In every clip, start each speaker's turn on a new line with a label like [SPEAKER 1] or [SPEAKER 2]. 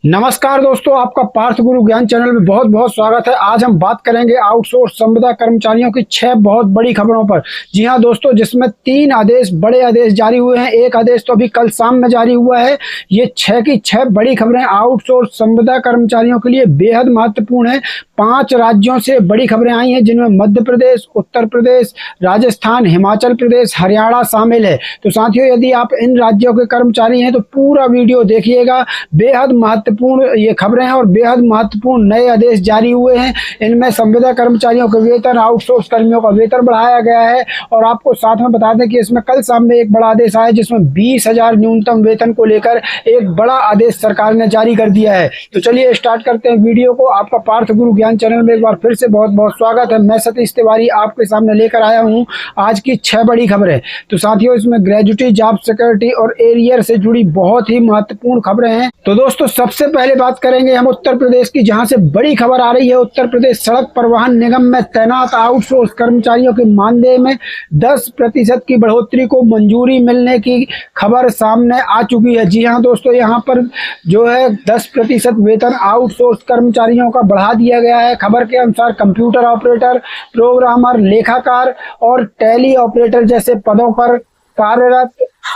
[SPEAKER 1] नमस्कार दोस्तों, आपका पार्थ गुरु ज्ञान चैनल में बहुत बहुत स्वागत है। आज हम बात करेंगे आउटसोर्स संविदा कर्मचारियों की 6 बहुत बड़ी खबरों पर। जी हां दोस्तों, जिसमें 3 आदेश, बड़े आदेश जारी हुए हैं। एक आदेश तो अभी कल शाम में जारी हुआ है। ये 6 की 6 बड़ी खबरें आउटसोर्स संविदा कर्मचारियों के लिए बेहद महत्वपूर्ण है। 5 राज्यों से बड़ी खबरें आई हैं, जिनमें मध्य प्रदेश, उत्तर प्रदेश, राजस्थान, हिमाचल प्रदेश, हरियाणा शामिल है। तो साथियों, यदि आप इन राज्यों के कर्मचारी हैं तो पूरा वीडियो देखिएगा। बेहद महत्वपूर्ण ये खबरें हैं और बेहद महत्वपूर्ण नए आदेश जारी हुए हैं। इनमें संविदा कर्मचारियों के वेतन, आउटसोर्स कर्मियों का वेतन बढ़ाया गया है। और आपको साथ में बता दें कि इसमें कल शाम में एक बड़ा आदेश आया, जिसमें 20,000 न्यूनतम वेतन को लेकर एक बड़ा आदेश सरकार ने जारी कर दिया है। तो चलिए स्टार्ट करते हैं वीडियो को। आपका पार्थ गुरु ज्ञान चैनल में एक बार फिर से बहुत बहुत स्वागत है। मैं सतीश तिवारी आपके सामने लेकर आया हूँ आज की 6 बड़ी खबरें। तो साथियों, इसमें ग्रेजुटी, जॉब सिक्योरिटी और एरियर से जुड़ी बहुत ही महत्वपूर्ण खबरें हैं। तो दोस्तों, सबसे पहले बात करेंगे हम उत्तर प्रदेश की, जहां से बड़ी खबर आ रही है। उत्तर प्रदेश सड़क परिवहन निगम में तैनात आउटसोर्स कर्मचारियों के मानदेय में 10% की बढ़ोतरी को मंजूरी मिलने की खबर सामने आ चुकी है। जी हां दोस्तों, यहां पर जो है 10% वेतन आउटसोर्स कर्मचारियों का बढ़ा दिया गया है। खबर के अनुसार कंप्यूटर ऑपरेटर, प्रोग्रामर, लेखाकार और टेली ऑपरेटर जैसे पदों पर कार्यरत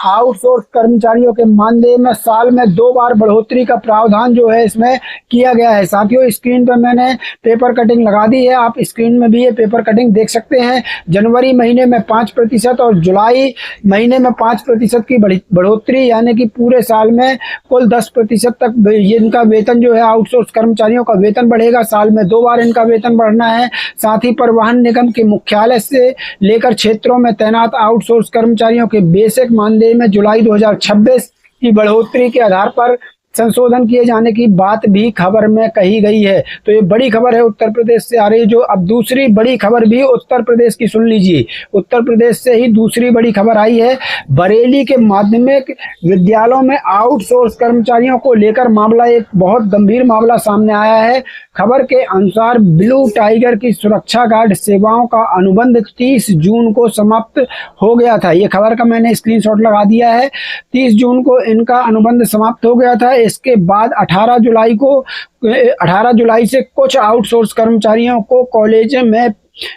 [SPEAKER 1] आउटसोर्स कर्मचारियों के मानदेय में साल में 2 बार बढ़ोतरी का प्रावधान जो है इसमें किया गया है। साथियों, स्क्रीन पर मैंने पेपर कटिंग लगा दी है, आप स्क्रीन में भी ये पेपर कटिंग देख सकते हैं। जनवरी महीने में 5% और जुलाई महीने में 5% की बढ़ोतरी, यानी कि पूरे साल में कुल 10% तक इनका वेतन जो है आउटसोर्स कर्मचारियों का वेतन बढ़ेगा। साल में 2 बार इनका वेतन बढ़ना है। साथ ही परिवहन निगम के मुख्यालय से लेकर क्षेत्रों में तैनात आउटसोर्स कर्मचारियों के बेसिक मानदेय में जुलाई 2026 की बढ़ोतरी के आधार पर संशोधन किए जाने की बात भी खबर में कही गई है। तो ये बड़ी खबर है उत्तर प्रदेश से आ रही। जो अब दूसरी बड़ी खबर भी उत्तर प्रदेश की सुन लीजिए। उत्तर प्रदेश से ही दूसरी बड़ी खबर आई है। बरेली के माध्यमिक विद्यालयों में आउटसोर्स कर्मचारियों को लेकर मामला, एक बहुत गंभीर मामला सामने आया है। खबर के अनुसार ब्लू टाइगर की सुरक्षा गार्ड सेवाओं का अनुबंध 30 जून को समाप्त हो गया था। ये खबर का मैंने स्क्रीनशॉट लगा दिया है। 30 जून को इनका अनुबंध समाप्त हो गया था। इसके बाद 18 जुलाई से कुछ आउटसोर्स कर्मचारियों को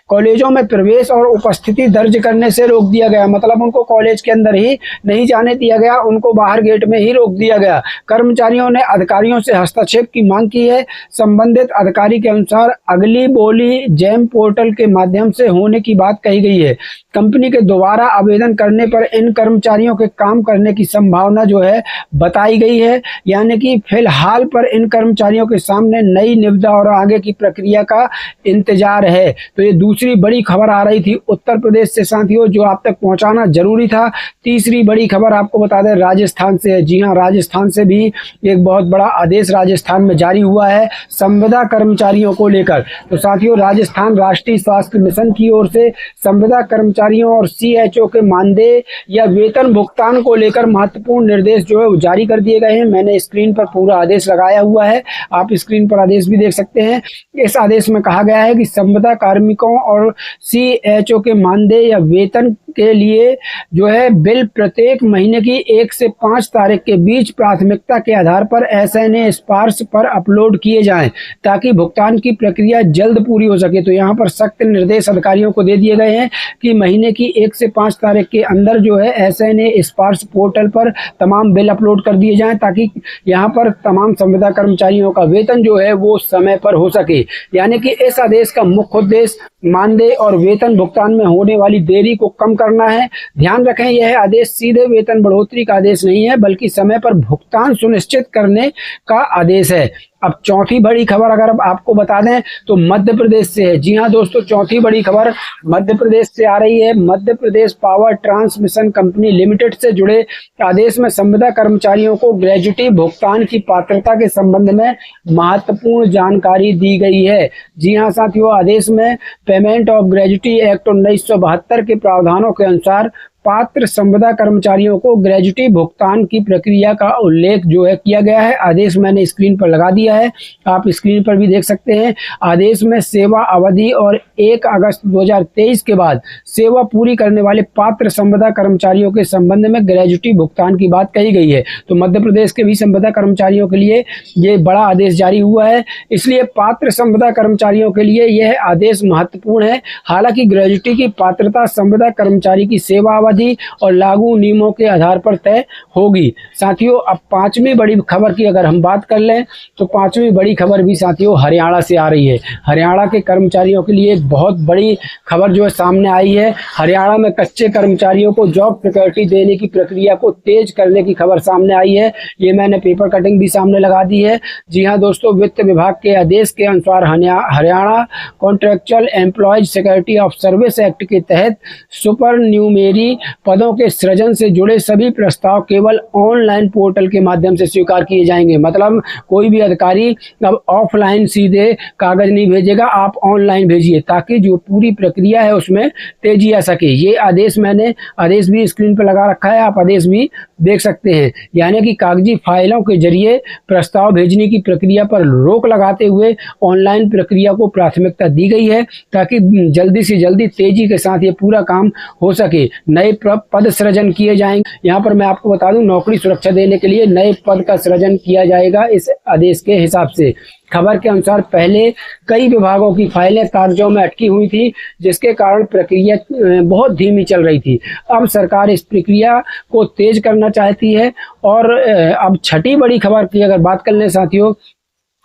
[SPEAKER 1] कॉलेजों में प्रवेश और उपस्थिति दर्ज करने से रोक दिया गया। मतलब उनको कॉलेज के अंदर ही नहीं जाने दिया गया, उनको बाहर गेट में ही रोक दिया गया। कर्मचारियों ने अधिकारियों से हस्तक्षेप की मांग की है। संबंधित अधिकारी के अनुसार अगली बोली जेम पोर्टल के माध्यम से होने की बात कही गई है। कंपनी के दोबारा आवेदन करने पर इन कर्मचारियों के काम करने की संभावना जो है बताई गई है। यानी कि फिलहाल पर इन कर्मचारियों के सामने नई निविदा और आगे की प्रक्रिया का इंतजार है। तो ये दूसरी बड़ी खबर आ रही थी उत्तर प्रदेश से साथियों, जो आप तक पहुंचाना जरूरी था। तीसरी बड़ी खबर आपको बता दें राजस्थान से है। जी हां, राजस्थान से भी एक बहुत बड़ा आदेश राजस्थान में जारी हुआ है संविदा कर्मचारियों को लेकर। तो साथियों, राजस्थान राष्ट्रीय स्वास्थ्य मिशन की ओर से संविदा कर्मचारियों और सीएचओ के मानदेय या वेतन भुगतान को लेकर महत्वपूर्ण निर्देश जो है वो जारी कर दिए गए हैं। मैंने स्क्रीन पर पूरा आदेश लगाया हुआ है, आप स्क्रीन पर आदेश भी देख सकते हैं। इस आदेश में कहा गया है कि संविदा कार्मिकों और सीएचओ के मानदेय या वेतन के लिए जो है बिल प्रत्येक महीने की 1 से 5 तारीख के बीच प्राथमिकता के आधार पर एसएनए स्पार्श पर अपलोड किए जाएं, ताकि भुगतान की प्रक्रिया जल्द पूरी हो सके। तो यहाँ पर सख्त निर्देश अधिकारियों को दे दिए गए हैं कि महीने की 1 से 5 तारीख के अंदर जो है एसएनए स्पार्श पोर्टल पर तमाम बिल अपलोड कर दिए जाएं, ताकि यहाँ पर तमाम संविदा कर्मचारियों का वेतन जो है वो समय पर हो सके। यानी कि इस आदेश का मुख्य उद्देश्य मानदेय और वेतन भुगतान में होने वाली देरी को कम करना है। ध्यान रखें, यह आदेश सीधे वेतन बढ़ोतरी का आदेश नहीं है, बल्कि समय पर भुगतान सुनिश्चित करने का आदेश है। अब चौथी बड़ी खबर अगर आपको बता दें तो मध्य प्रदेश से है। जी हां दोस्तों, चौथी बड़ी खबर मध्य प्रदेश से आ रही है। Madhya Pradesh power transmission company limited से जुड़े आदेश में संविदा कर्मचारियों को ग्रेजुटी भुगतान की पात्रता के संबंध में महत्वपूर्ण जानकारी दी गई है। जी हां साथियों, आदेश में पेमेंट ऑफ ग्रेजुटी एक्ट 1972 के प्रावधानों के अनुसार पात्र संविदा कर्मचारियों को ग्रेजुटी भुगतान की प्रक्रिया का उल्लेख जो है किया गया है। आदेश मैंने स्क्रीन पर लगा दिया है, आप स्क्रीन पर भी देख सकते हैं। आदेश में सेवा अवधि और 1 अगस्त 2023 के बाद सेवा पूरी करने वाले पात्र संविदा कर्मचारियों के संबंध में ग्रेजुटी भुगतान की बात कही गई है। तो मध्य प्रदेश के भी संविदा कर्मचारियों के लिए ये बड़ा आदेश जारी हुआ है, इसलिए पात्र संविदा कर्मचारियों के लिए यह आदेश महत्वपूर्ण है। हालांकि ग्रेजुटी की पात्रता संविदा कर्मचारी की सेवा अवधि और लागू नियमों के आधार पर तय होगी। साथियों, अब पांचवी बड़ी खबर की अगर हम बात कर लें तो पांचवी बड़ी खबर भी साथियों हरियाणा से आ रही है। हरियाणा के कर्मचारियों के लिए एक बहुत बड़ी खबर जो है सामने आई है। हरियाणा में कच्चे कर्मचारियों को जॉब सिक्योरिटी देने की प्रक्रिया को तेज करने की खबर सामने आई है। ये मैंने पेपर कटिंग भी सामने लगा दी है। जी हाँ दोस्तों, वित्त विभाग के आदेश के अनुसार Haryana contractual employees security of service act के तहत सुपर न्यूमेरी पदों के सृजन से जुड़े सभी प्रस्ताव केवल ऑनलाइन पोर्टल के माध्यम से स्वीकार किए जाएंगे। मतलब कोई भी अधिकारी अब ऑफलाइन सीधे कागज नहीं भेजेगा, आप ऑनलाइन भेजिए ताकि जो पूरी प्रक्रिया है उसमें तेजी आ सके। ये आदेश भी स्क्रीन पर लगा रखा है, आप आदेश भी देख सकते हैं। यानी कि कागजी फाइलों के जरिए प्रस्ताव भेजने की प्रक्रिया पर रोक लगाते हुए ऑनलाइन प्रक्रिया को प्राथमिकता दी गई है ताकि जल्दी से जल्दी तेजी के साथ ये पूरा काम हो सके। नए पद सृजन किए जाएंगे। यहाँ पर मैं आपको बता दूं, नौकरी सुरक्षा देने के लिए नए पद का सृजन किया जाएगा इस आदेश के हिसाब से। खबर के अनुसार पहले कई विभागों की फाइलें कागजों में अटकी हुई थी, जिसके कारण प्रक्रिया बहुत धीमी चल रही थी। अब सरकार इस प्रक्रिया को तेज करना चाहती है। और अब छठी बड़ी खबर की अगर बात कर लें साथियों,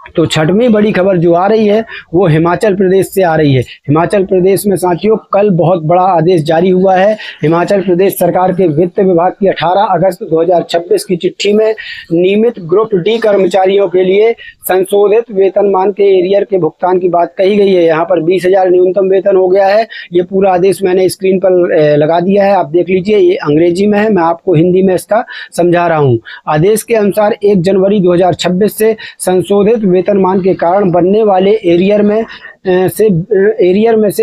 [SPEAKER 1] तो छठवीं बड़ी खबर जो आ रही है वो हिमाचल प्रदेश से आ रही है। हिमाचल प्रदेश में साथियों कल बहुत बड़ा आदेश जारी हुआ है। हिमाचल प्रदेश सरकार के वित्त विभाग की 18 अगस्त 2026 की चिट्ठी में नियमित ग्रुप डी कर्मचारियों के लिए संशोधित वेतनमान के एरियर के भुगतान की बात कही गई है। यहाँ पर 20,000 न्यूनतम वेतन हो गया है। ये पूरा आदेश मैंने स्क्रीन पर लगा दिया है, आप देख लीजिए। ये अंग्रेजी में है, मैं आपको हिंदी में इसका समझा रहा हूँ। आदेश के अनुसार 1 जनवरी 2026 से संशोधित वेतनमान के कारण बनने वाले एरियर में से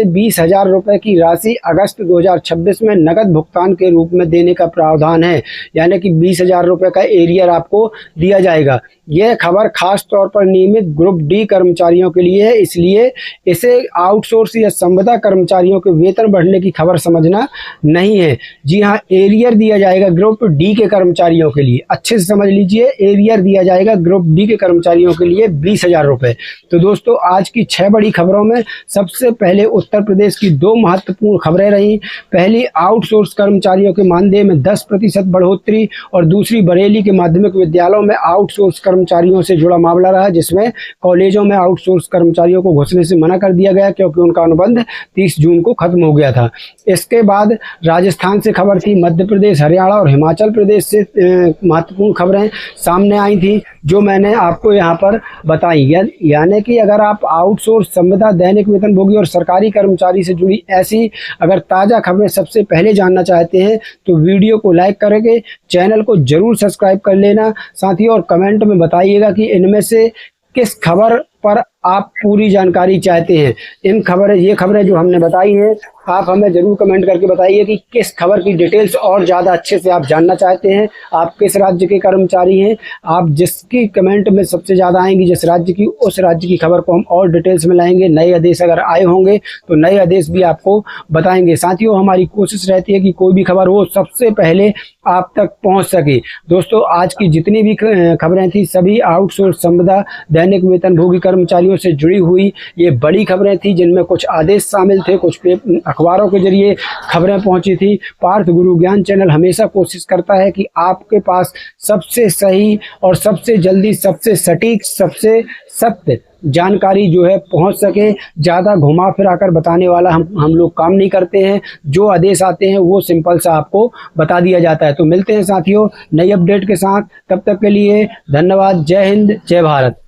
[SPEAKER 1] 20,000 रुपये की राशि अगस्त 2026 में नगद भुगतान के रूप में देने का प्रावधान है। यानी कि 20,000 रुपये का एरियर आपको दिया जाएगा। यह खबर खास तौर पर नियमित ग्रुप डी कर्मचारियों के लिए है, इसलिए इसे आउटसोर्स या संविदा कर्मचारियों के वेतन बढ़ने की खबर समझना नहीं है। जी हाँ, एरियर दिया जाएगा ग्रुप डी के कर्मचारियों के लिए। अच्छे से समझ लीजिए, एरियर दिया जाएगा ग्रुप डी के कर्मचारियों के लिए 20,000 रुपये। तो दोस्तों, आज की 6 बड़ी खबरों में सबसे पहले उत्तर प्रदेश की 2 महत्वपूर्ण खबरें रही। पहली, आउटसोर्स कर्मचारियों के मानदेय में 10% बढ़ोतरी, और दूसरी बरेली के माध्यमिक विद्यालयों में आउटसोर्स कर्मचारियों से जुड़ा मामला रहा, जिसमें कॉलेजों में आउटसोर्स कर्मचारियों को घुसने से मना कर दिया गया क्योंकि उनका अनुबंध 30 जून को खत्म हो गया था। इसके बाद राजस्थान से खबर थी, मध्य प्रदेश, हरियाणा और हिमाचल प्रदेश से महत्वपूर्ण खबरें सामने आई थी जो मैंने आपको यहाँ पर बताई। यानी कि अगर आप आउटसोर्स संविदा, दैनिक वेतनभोगी और सरकारी कर्मचारी से जुड़ी ऐसी अगर ताज़ा खबरें सबसे पहले जानना चाहते हैं तो वीडियो को लाइक करके चैनल को जरूर सब्सक्राइब कर लेना साथियों, और कमेंट में बताइएगा कि इनमें से किस खबर पर आप पूरी जानकारी चाहते हैं। ये खबरें जो हमने बताई हैं, आप हमें जरूर कमेंट करके बताइए कि किस खबर की डिटेल्स और ज़्यादा अच्छे से आप जानना चाहते हैं। आप किस राज्य के कर्मचारी हैं, आप जिसकी कमेंट में सबसे ज़्यादा आएंगी जिस राज्य की, उस राज्य की खबर को हम और डिटेल्स में लाएंगे। नए आदेश अगर आए होंगे तो नए आदेश भी आपको बताएंगे। साथियों, हमारी कोशिश रहती है कि कोई भी खबर हो सबसे पहले आप तक पहुँच सके। दोस्तों, आज की जितनी भी खबरें थी सभी आउटसोर्स संविदा, दैनिक वेतनभोगी कर्मचारियों से जुड़ी हुई ये बड़ी खबरें थी, जिनमें कुछ आदेश शामिल थे, कुछ अखबारों के जरिए खबरें पहुंची थी। पार्थ गुरु ज्ञान चैनल हमेशा कोशिश करता है कि आपके पास सबसे सही और सबसे जल्दी, सबसे सटीक, सबसे सत्य जानकारी जो है पहुंच सके। ज़्यादा घुमा फिरा कर बताने वाला हम लोग काम नहीं करते हैं। जो आदेश आते हैं वो सिंपल सा आपको बता दिया जाता है। तो मिलते हैं साथियों नई अपडेट के साथ, तब तक के लिए धन्यवाद। जय हिंद, जय भारत।